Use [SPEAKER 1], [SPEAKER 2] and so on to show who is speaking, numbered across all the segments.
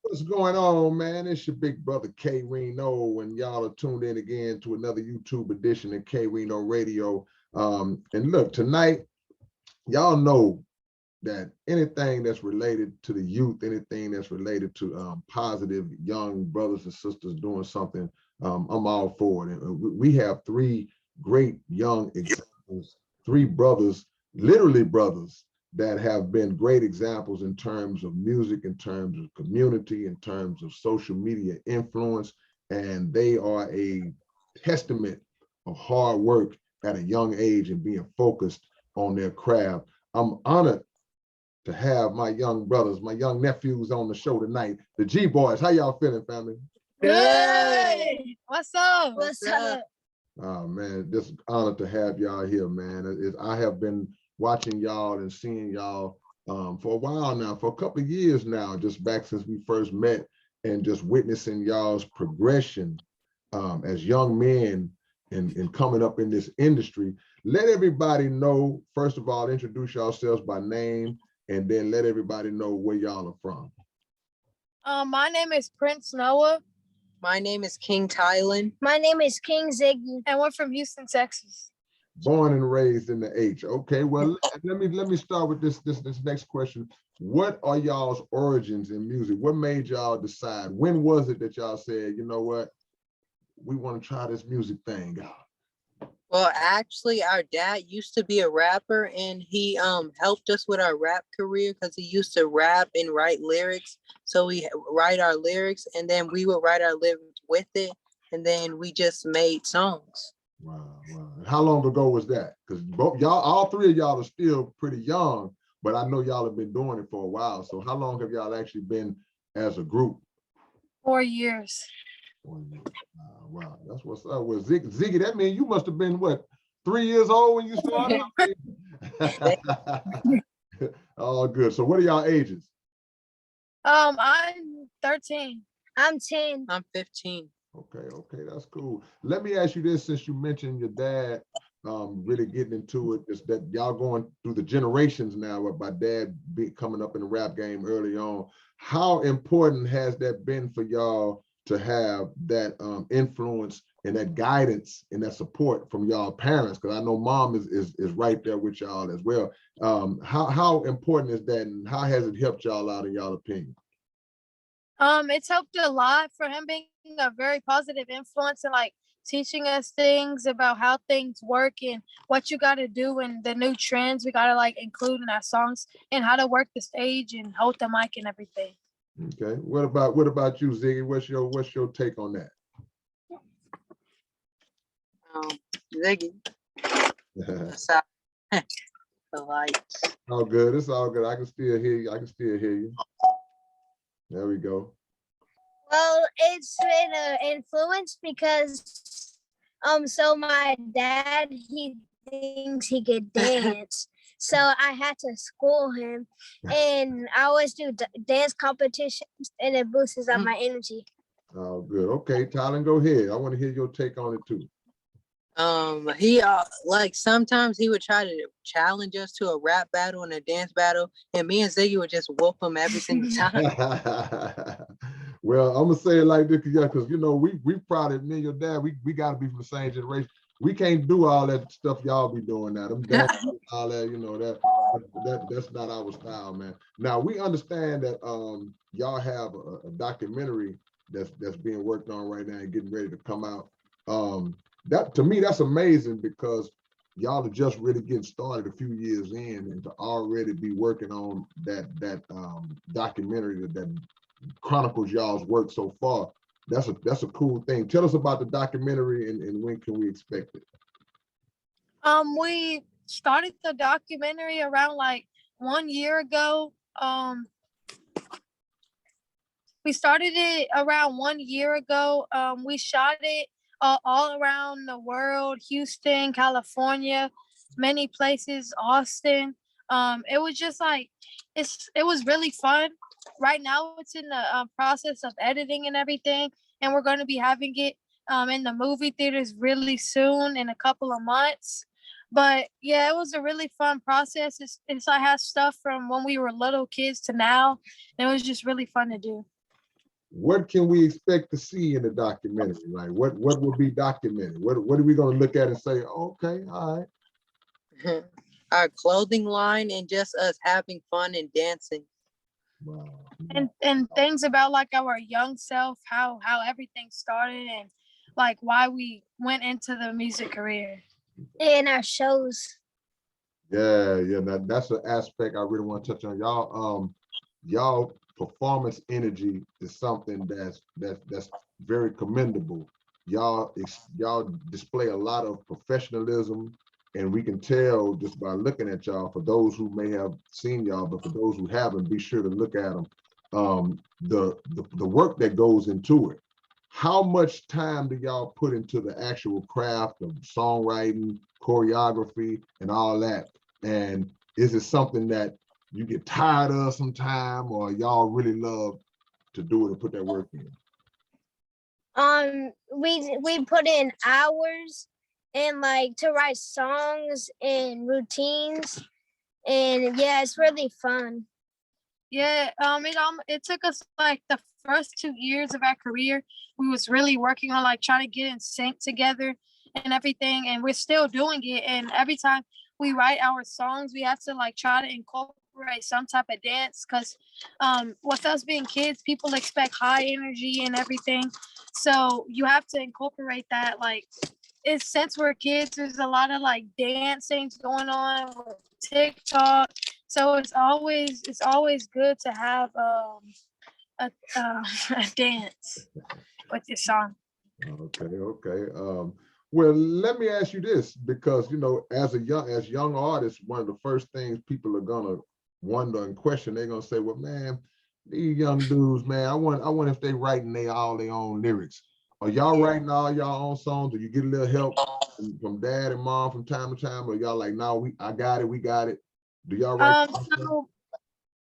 [SPEAKER 1] What's going on, man? It's your big brother K-Rino, and y'all are tuned in again to another YouTube edition of K-Rino Radio. And look, tonight, y'all know that anything that's related to the youth, anything that's related to positive young brothers and sisters doing something, I'm all for it. And we have three great young examples, three brothers, literally brothers, that have been great examples in terms of music, in terms of community, in terms of social media influence. And they are a testament of hard work at a young age and being focused on their craft. I'm honored to have my young brothers, my young nephews on the show tonight. The G Boys. How y'all feeling, family?
[SPEAKER 2] Good. What's up?
[SPEAKER 3] What's up?
[SPEAKER 1] Oh man, just honored to have y'all here, man. I have been watching y'all and seeing y'all for a while now, for a couple of years now, just back since we first met, and just witnessing y'all's progression as young men and coming up in this industry. Let everybody know, first of all, introduce yourselves by name, and then let everybody know where y'all are from.
[SPEAKER 2] My name is Prince Noah.
[SPEAKER 3] My name is King Tylen.
[SPEAKER 4] My name is King Ziggy.
[SPEAKER 2] And we're from Houston, Texas.
[SPEAKER 1] Born and raised in the H. Okay, well, let me start with this next question. What are y'all's origins in music? What made y'all decide? When was it that y'all said, you know what, we want to try this music thing out?
[SPEAKER 3] Well, actually, our dad used to be a rapper, and he helped us with our rap career because he used to rap and write lyrics. So we write our lyrics, and then we would write our lyrics with it, and then we just made songs.
[SPEAKER 1] Wow, wow. How long ago was that? Because y'all, all three of y'all are still pretty young, but I know y'all have been doing it for a while. So how long have y'all actually been as a group?
[SPEAKER 2] 4 years.
[SPEAKER 1] Wow, that's what's up with Ziggy. That means you must have been what, 3 years old when you started? Oh, good. So what are y'all ages?
[SPEAKER 2] I'm 13.
[SPEAKER 4] I'm 10.
[SPEAKER 3] I'm 15.
[SPEAKER 1] Okay, that's cool. Let me ask you this, since you mentioned your dad really getting into it, is that y'all going through the generations now with my dad coming up in the rap game early on. How important has that been for y'all to have that influence and that guidance and that support from y'all parents? Because I know mom is right there with y'all as well. How important is that, and how has it helped y'all out in y'all opinion?
[SPEAKER 2] It's helped a lot for him being a very positive influence and like teaching us things about how things work and what you got to do and the new trends we got to like include in our songs and how to work the stage and hold the mic and everything.
[SPEAKER 1] Okay. What about you, Ziggy? What's your take on that?
[SPEAKER 3] Ziggy. The lights.
[SPEAKER 1] All good. It's all good. I can still hear you. There we go.
[SPEAKER 4] Well, it's been an influence because so my dad, he thinks he could dance. So I had to school him, and I always do dance competitions, and it boosts up my energy.
[SPEAKER 1] Oh, good. Okay, Tylen, go ahead. I want to hear your take on it too.
[SPEAKER 3] He like sometimes he would try to challenge us to a rap battle and a dance battle, and me and Ziggy would just whoop him every single time.
[SPEAKER 1] Well, I'm gonna say it like this, because you know we probably, me and your dad, we gotta be from the same generation. We can't do all that stuff y'all be doing now. Them dances, all that, you know, that's not our style, man. Now we understand that y'all have a documentary that's being worked on right now and getting ready to come out. That, to me, that's amazing, because y'all are just really getting started a few years in, and to already be working on that documentary that chronicles y'all's work so far. That's a cool thing. Tell us about the documentary and when can we expect it?
[SPEAKER 2] We started the documentary around like 1 year ago. We started it around 1 year ago. We shot it all around the world: Houston, California, many places, Austin. It was just like it was really fun. Right now, it's in the process of editing and everything, and we're going to be having it in the movie theaters really soon, in a couple of months. But yeah, it was a really fun process. I have stuff from when we were little kids to now, and it was just really fun to do.
[SPEAKER 1] what can we expect to see in the documentary? Like what will be documented? What are we gonna look at and say, okay, all right.
[SPEAKER 3] Our clothing line and just us having fun and dancing.
[SPEAKER 1] Wow.
[SPEAKER 2] And things about like our young self, how everything started, and like why we went into the music career.
[SPEAKER 4] And our shows.
[SPEAKER 1] Yeah, that's an aspect I really want to touch on. Y'all, y'all performance energy is something that's very commendable. Y'all display a lot of professionalism, and we can tell just by looking at y'all. For those who may have seen y'all, but for those who haven't, be sure to look at them. The work that goes into it. How much time do y'all put into the actual craft of songwriting, choreography, and all that? And is it something that you get tired of sometime, or y'all really love to do it and put that work in?
[SPEAKER 4] We put in hours and like to write songs and routines, and yeah, it's really fun.
[SPEAKER 2] Yeah, it took us like the first 2 years of our career. We was really working on like trying to get in sync together and everything, and we're still doing it. And every time we write our songs, we have to like try to incorporate some type of dance, because with us being kids, people expect high energy and everything. So you have to incorporate that. Like, it's since we're kids, there's a lot of like dancing going on with TikTok. So it's always good to have a a dance with your song.
[SPEAKER 1] Okay. Well, let me ask you this, because as young artists, one of the first things people are gonna wonder and question, they're gonna say, well, man, these young dudes, man, I wonder if they writing all their own lyrics. Are y'all writing all y'all own songs, or you get a little help from dad and mom from time to time, or y'all like, no, I got it, we got it? Do y'all write?
[SPEAKER 2] So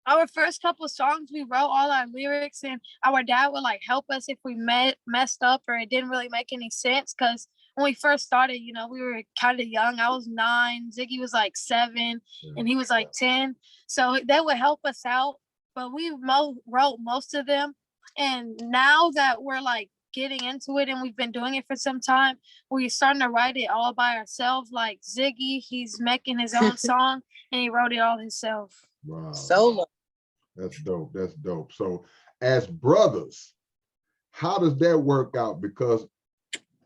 [SPEAKER 2] our first couple of songs, we wrote all our lyrics, and our dad would like help us if we messed up or it didn't really make any sense. Because when we first started, we were kind of young. I was 9, Ziggy was like 7, and he was like 10. So they would help us out, but we wrote most of them. And now that we're like getting into it and we've been doing it for some time, we're starting to write it all by ourselves. Like Ziggy, he's making his own song and he wrote it all himself.
[SPEAKER 1] Wow.
[SPEAKER 3] Solo.
[SPEAKER 1] That's dope. That's dope. So as brothers, how does that work out? Because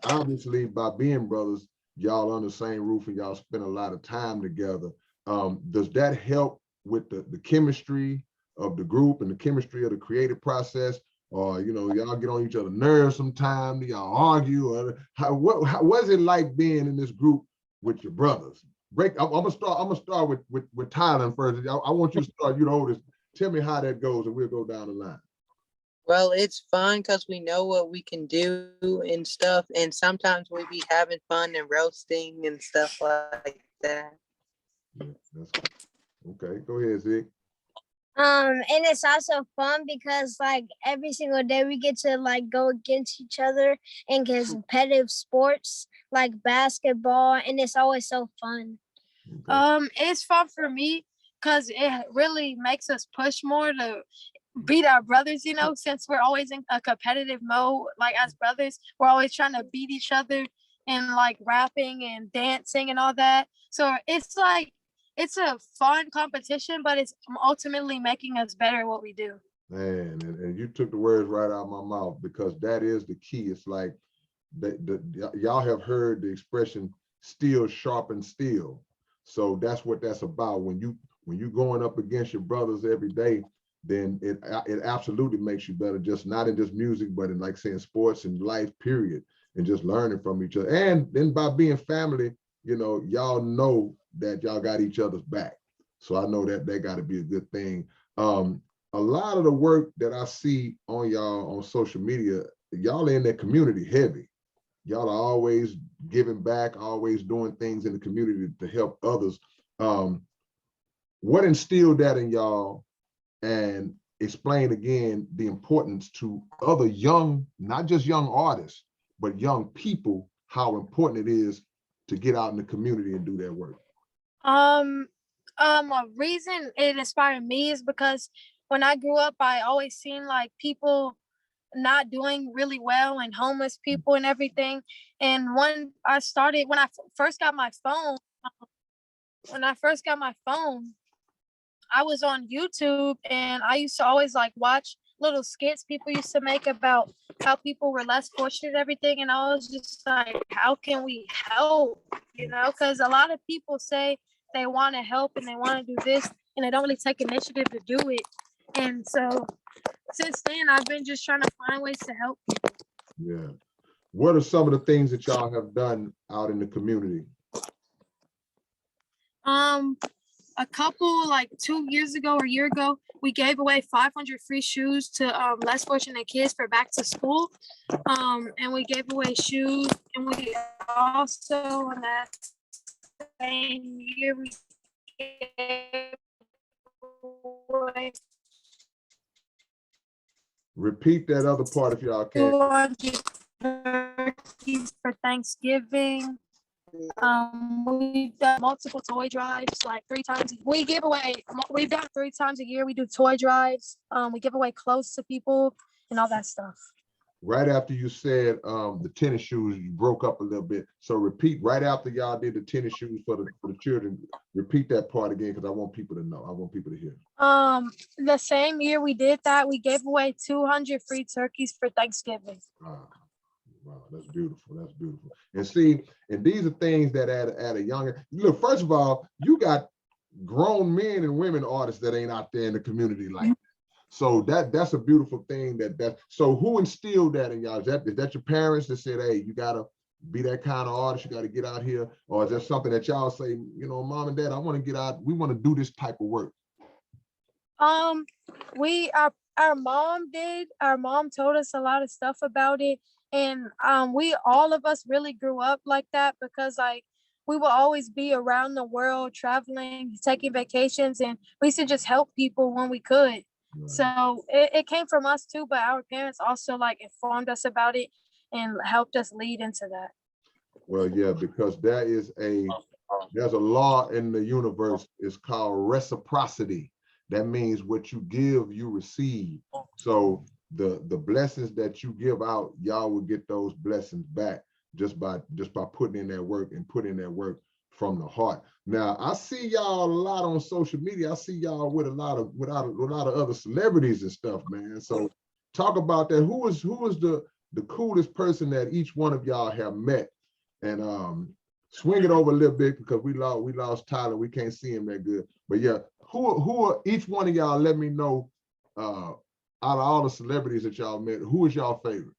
[SPEAKER 1] obviously by being brothers, y'all on the same roof and y'all spend a lot of time together. Does that help with the chemistry of the group and the chemistry of the creative process? Or y'all get on each other's nerves sometime? Do y'all argue? Or what is it like being in this group with your brothers? I'm gonna start with Tyler first. I want you to start. You the oldest. Tell me how that goes, and we'll go down the line.
[SPEAKER 3] Well, it's fun because we know what we can do and stuff, and sometimes we be having fun and roasting and stuff like that.
[SPEAKER 1] Yeah, that's okay. Go ahead, Zig.
[SPEAKER 4] And it's also fun because like every single day we get to like go against each other in competitive sports like basketball, and it's always so fun.
[SPEAKER 1] Okay.
[SPEAKER 2] It's fun for me because it really makes us push more to beat our brothers, since we're always in a competitive mode. Like as brothers, we're always trying to beat each other and like rapping and dancing and all that. So it's a fun competition, but it's ultimately making us better at what we do.
[SPEAKER 1] Man, and you took the words right out of my mouth, because that is the key. It's like y'all have heard the expression steel sharpens steel. So that's what that's about. When you going up against your brothers every day, then it absolutely makes you better, just not in just music, but in like saying sports and life, period, and just learning from each other. And then by being family, y'all know that y'all got each other's back. So I know that got to be a good thing. A lot of the work that I see on y'all on social media, y'all in that community heavy. Y'all are always giving back, always doing things in the community to help others. What instilled that in y'all? And explain again the importance to other young, not just young artists, but young people, how important it is to get out in the community and do their work.
[SPEAKER 2] A reason it inspired me is because when I grew up, I always seen like people not doing really well and homeless people and everything. And when I first got my phone, when I first got my phone, I was on YouTube and I used to always like watch little skits people used to make about how people were less fortunate and everything. And I was just like, how can we help? You know, because a lot of people say they want to help and they want to do this and they don't really take initiative to do it. And so since then, I've been just trying to find ways to help people.
[SPEAKER 1] Yeah. What are some of the things that y'all have done out in the community?
[SPEAKER 2] A couple, like 2 years ago or a year ago, we gave away 500 free shoes to less fortunate kids for back to school. And we gave away shoes, and we also in that same year we gave away
[SPEAKER 1] Repeat that other part if y'all can.
[SPEAKER 2] 200 turkeys for Thanksgiving. We've done multiple toy drives, like 3 times. We've done 3 times a year. We do toy drives. We give away clothes to people and all that stuff.
[SPEAKER 1] Right after you said the tennis shoes, you broke up a little bit. So repeat right after y'all did the tennis shoes for the children. Repeat that part again because I want people to know. I want people to hear.
[SPEAKER 2] The same year we did that, we gave away 200 free turkeys for Thanksgiving.
[SPEAKER 1] Wow, that's beautiful. That's beautiful. And see, and these are things that at a younger, look, first of all, you got grown men and women artists that ain't out there in the community like that. So that's a beautiful thing. So who instilled that in y'all? Is that your parents that said, hey, you gotta be that kind of artist, you gotta get out here? Or is that something that y'all say, you know, mom and dad, I want to get out, we want to do this type of work?
[SPEAKER 2] Our mom did. Our mom told us a lot of stuff about it. And all of us really grew up like that because like we will always be around the world traveling, taking vacations, and we used to just help people when we could. Right. So it came from us too, but our parents also like informed us about it and helped us lead into that.
[SPEAKER 1] Well, yeah, because there's a law in the universe. It's called reciprocity. That means what you give, you receive. So the blessings that you give out, y'all will get those blessings back just by putting in that work and putting in that work from the heart. Now I see y'all a lot on social media. I see y'all with a lot of other celebrities and stuff, man. So talk about that. Who is the coolest person that each one of y'all have met? And swing it over a little bit because we lost Tyler. We can't see him that good. But yeah, who are each one of y'all? Let me know. Out of all the celebrities that y'all met, who is y'all favorite?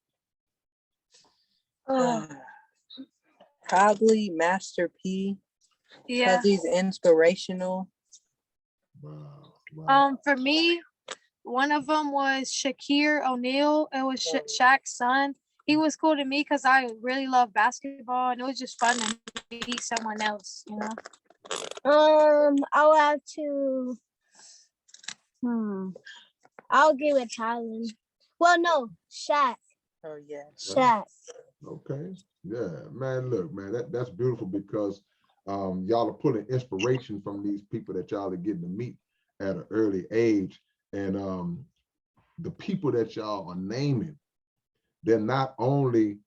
[SPEAKER 3] Probably Master P.
[SPEAKER 2] Yeah,
[SPEAKER 3] because he's inspirational.
[SPEAKER 1] Wow.
[SPEAKER 2] For me, one of them was Shaquille O'Neal. It was Shaq's son. He was cool to me because I really love basketball, and it was just fun to meet someone else, you know.
[SPEAKER 4] I'll have to. I'll give it Tyler. Well, no, Shaq.
[SPEAKER 3] Oh yeah,
[SPEAKER 4] Shaq.
[SPEAKER 1] Okay. Yeah, man. Look, man, that's beautiful because y'all are pulling inspiration from these people that y'all are getting to meet at an early age, and the people that y'all are naming, they're not only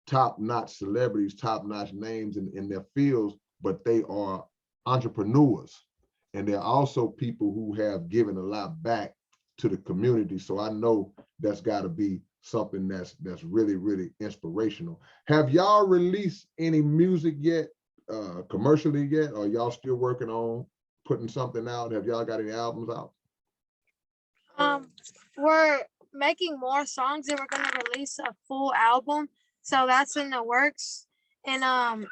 [SPEAKER 1] top-notch celebrities, top-notch names in their fields, but they are entrepreneurs, and they're also people who have given a lot back to the community. So I know that's got to be something that's really, really inspirational. Have y'all released any music yet, commercially yet, or y'all still working on putting something out? Have y'all got any albums out?
[SPEAKER 2] We're making more songs and we're gonna release a full album. So that's in the works. And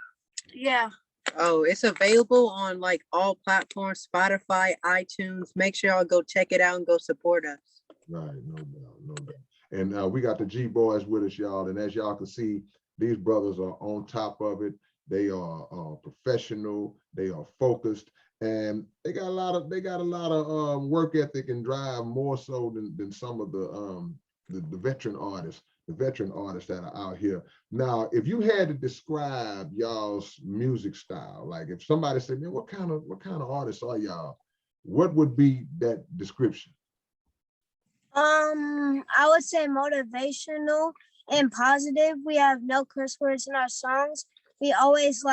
[SPEAKER 2] yeah.
[SPEAKER 3] Oh, it's available on like all platforms, Spotify, iTunes. Make sure y'all go check it out and go support us.
[SPEAKER 1] Right, no doubt. And we got the G Boys with us, y'all. And as y'all can see, these brothers are on top of it. They are professional. They are focused, and they got a lot of work ethic and drive, more so than some of the veteran artists. The veteran artists that are out here. Now, if you had to describe y'all's music style, like if somebody said, man, what kind of artists are y'all? What would be that description?
[SPEAKER 4] I would say motivational and positive. We have no curse words in our songs. We always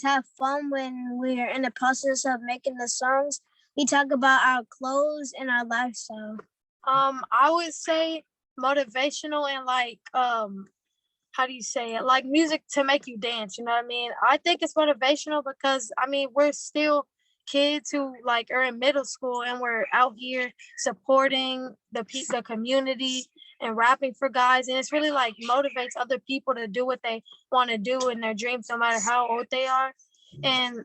[SPEAKER 4] have fun when we're in the process of making the songs. We talk about our clothes and our lifestyle.
[SPEAKER 2] I would say motivational and how do you say it? Like music to make you dance, you know what I mean? I think it's motivational because I mean we're still kids who like are in middle school and we're out here supporting the community and rapping for guys, and it's really like motivates other people to do what they want to do in their dreams no matter how old they are. And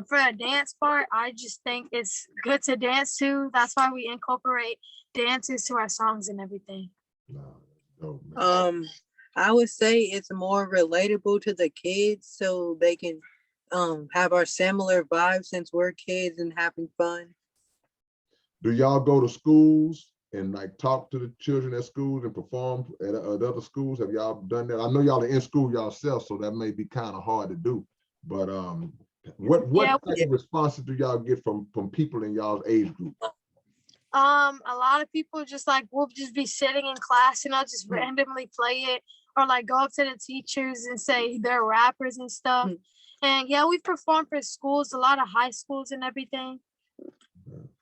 [SPEAKER 2] for a dance part, I just think it's good to dance to. That's why we incorporate dances to our songs and everything.
[SPEAKER 3] I would say it's more relatable to the kids so they can have our similar vibes since we're kids and having fun.
[SPEAKER 1] Do y'all go to schools and like talk to the children at schools and perform at other schools? Have y'all done that? I know y'all are in school yourself, so that may be kind of hard to do. But what type of responses do y'all get from people in y'all's age group?
[SPEAKER 2] A lot of people just like we'll just be sitting in class and I'll just randomly play it, or like go up to the teachers and say they're rappers and stuff. And yeah, we've performed for schools, a lot of high schools and everything.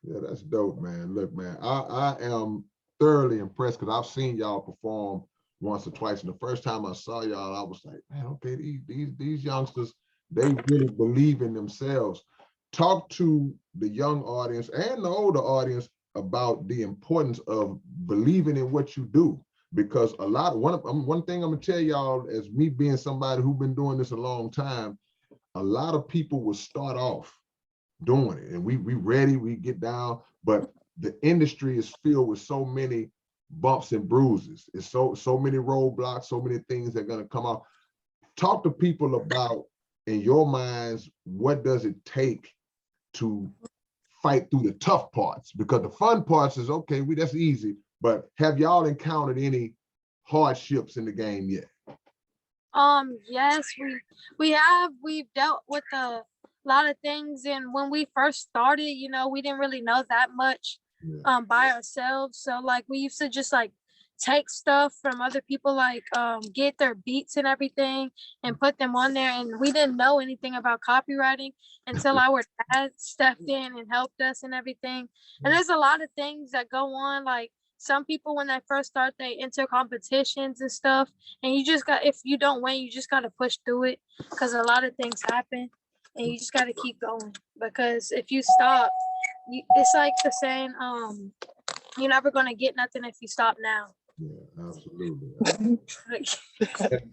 [SPEAKER 1] Yeah, that's dope, man. Look, man, I am thoroughly impressed because I've seen y'all perform once or twice. And the first time I saw y'all, I was like, man, okay, these youngsters, they really believe in themselves. Talk to the young audience and the older audience about the importance of believing in what you do. Because one thing I'm gonna tell y'all, as me being somebody who's been doing this a long time, a lot of people will start off doing it and we ready, we get down, but the industry is filled with so many bumps and bruises. It's so many roadblocks, so many things that are gonna come out. Talk to people about, in your minds, what does it take to fight through the tough parts? Because the fun parts is okay, that's easy, but have y'all encountered any hardships in the game yet?
[SPEAKER 2] Yes, we've dealt with a lot of things, and when we first started, you know, we didn't really know that much by ourselves. So like we used to just like take stuff from other people, like get their beats and everything and put them on there, and we didn't know anything about copywriting until our dad stepped in and helped us and everything. And there's a lot of things that go on, like some people when they first start, they enter competitions and stuff, and if you don't win, you just got to push through it because a lot of things happen and you just got to keep going, because if you stop, it's like the saying, you're never going to get nothing if you stop now.
[SPEAKER 1] Yeah, absolutely.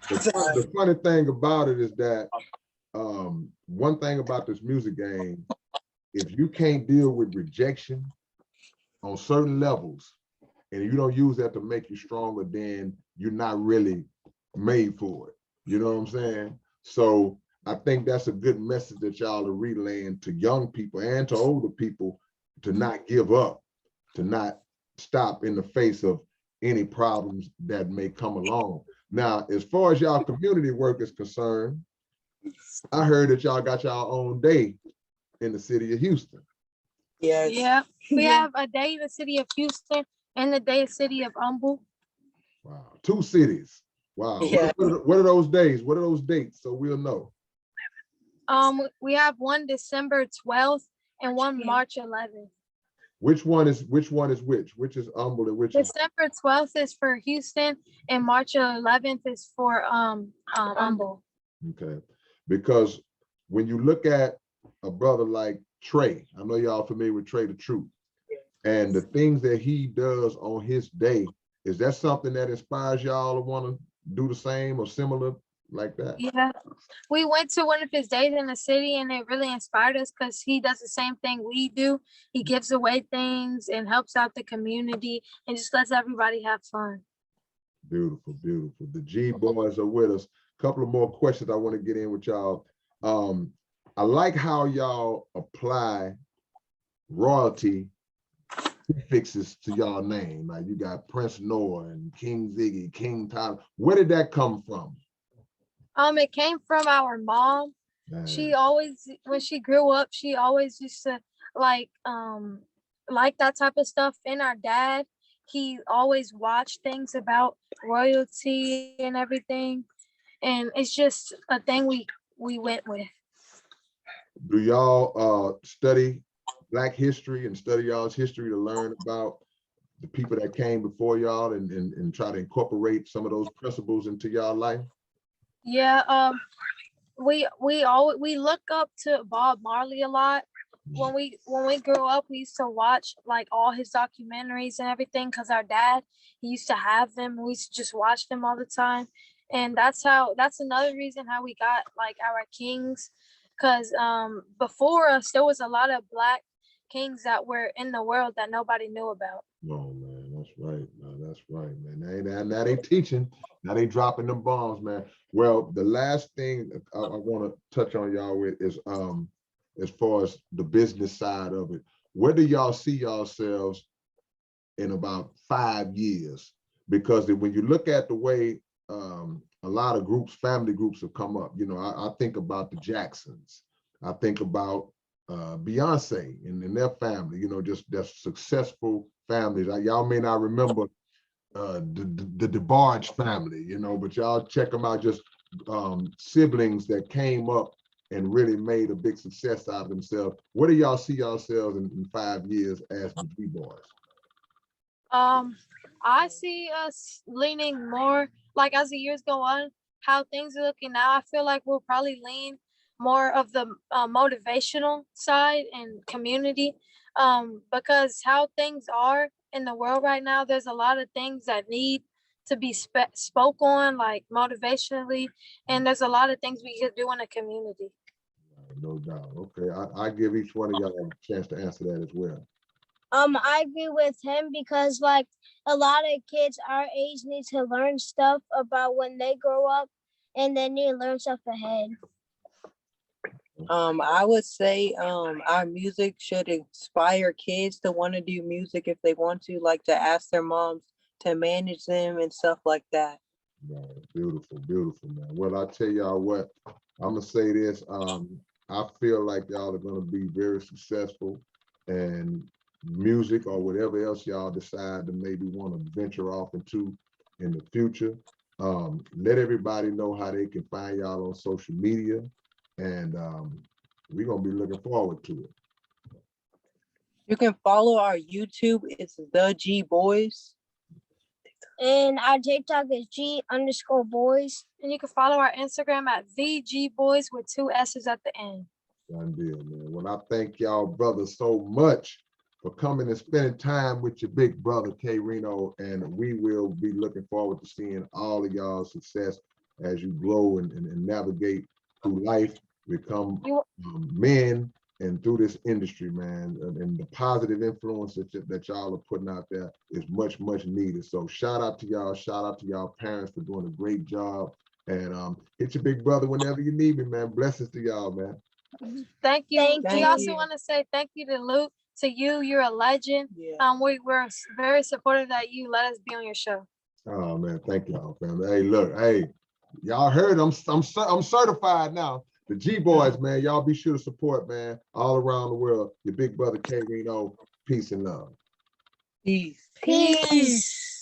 [SPEAKER 1] The funny thing about it is that one thing about this music game, if you can't deal with rejection on certain levels and you don't use that to make you stronger, then you're not really made for it. You know what I'm saying? So I think that's a good message that y'all are relaying to young people and to older people, to not give up, to not stop in the face of any problems that may come along. Now, as far as y'all community work is concerned, I heard that y'all got y'all own day in the city of Houston.
[SPEAKER 3] Yes.
[SPEAKER 2] Yeah, we have a day in the city of Houston and the day in the city of Humble.
[SPEAKER 1] Wow, 2 cities. Wow.
[SPEAKER 3] Yeah.
[SPEAKER 1] What are those days? What are those dates? So we'll know.
[SPEAKER 2] We have one December 12th and one March 11th.
[SPEAKER 1] Which one is which? Which is Humble and which is
[SPEAKER 2] December 12th is for Houston and March 11th is for Humble.
[SPEAKER 1] okay. Because when you look at a brother like Trey, I know y'all familiar with Trey the Truth, and the things that he does on his day, is that something that inspires y'all to want to do the same or similar like that?
[SPEAKER 2] Yeah, we went to one of his days in the city and it really inspired us because he does the same thing we do. He gives away things and helps out the community and just lets everybody have fun.
[SPEAKER 1] Beautiful, beautiful. The G boys are with us. A couple of more questions I want to get in with y'all. I like how y'all apply royalty prefixes to y'all name. Like you got Prince Noah and King Ziggy, King Tyler. Where did that come from?
[SPEAKER 2] It came from our mom. She always, when she grew up, she always used to like that type of stuff in our dad. he always watched things about royalty and everything. And it's just a thing we went with.
[SPEAKER 1] Do y'all study Black history and study y'all's history to learn about the people that came before y'all and try to incorporate some of those principles into y'all life?
[SPEAKER 2] Yeah, we look up to Bob Marley a lot. When we grew up, we used to watch like all his documentaries and everything because our dad, he used to have them. We used to just watch them all the time. And that's another reason how we got like our kings, because before us there was a lot of Black kings that were in the world that nobody knew about.
[SPEAKER 1] Oh man, that's right. No, that's right, man. Now they teaching. Now they dropping them bombs, man. Well, the last thing I want to touch on y'all with is as far as the business side of it. Where do y'all see yourselves in about 5 years? Because when you look at the way a lot of groups, family groups have come up, you know, I think about the Jacksons. I think about Beyonce and their family, you know, just their successful families. Y'all may not remember the DeBarge family, you know, but y'all check them out, just siblings that came up and really made a big success out of themselves. Where do y'all see yourselves in 5 years as the D-Boys?
[SPEAKER 2] I see us leaning more, like as the years go on, how things are looking now. I feel like we'll probably lean more of the motivational side and community, because how things are in the world right now, there's a lot of things that need to be spoke on, like motivationally, and there's a lot of things we could do in a community.
[SPEAKER 1] No doubt. Okay, I give each one of y'all a chance to answer that as well.
[SPEAKER 4] I agree with him because like a lot of kids our age need to learn stuff about when they grow up, and they need to learn stuff ahead.
[SPEAKER 3] I would say our music should inspire kids to want to do music if they want to, like to ask their moms to manage them and stuff like that.
[SPEAKER 1] Right. Beautiful, beautiful, man. Well, I tell y'all what, I'm gonna say this. I feel like y'all are gonna be very successful, and music or whatever else y'all decide to maybe want to venture off into in the future. Let everybody know how they can find y'all on social media, and we're gonna be looking forward to it.
[SPEAKER 3] You can follow our YouTube. It's The G Boys.
[SPEAKER 4] And our TikTok is G_boys.
[SPEAKER 2] And you can follow our Instagram at VGBoys with 2 S's at the end.
[SPEAKER 1] Done deal, man. Well, I thank y'all brothers so much for coming and spending time with your big brother, K-Rino, and we will be looking forward to seeing all of y'all's success as you grow and navigate through life, become men, and through this industry, man. And the positive influence that y'all are putting out there is much, much needed. So shout out to y'all. Shout out to y'all parents for doing a great job. And hit your big brother whenever you need me, man. Blessings to y'all, man.
[SPEAKER 2] Thank you.
[SPEAKER 4] Thank
[SPEAKER 2] We
[SPEAKER 3] you.
[SPEAKER 2] also want to say thank you to Luke, to you. You're a legend.
[SPEAKER 3] Yeah.
[SPEAKER 2] We're very supportive that you let us be on your show.
[SPEAKER 1] Oh man, thank y'all, family. Hey, look, hey, y'all heard I'm certified now. The G Boys, man. Y'all be sure to support, man, all around the world. Your big brother K-Rino. Peace and love.
[SPEAKER 3] Peace.
[SPEAKER 4] Peace.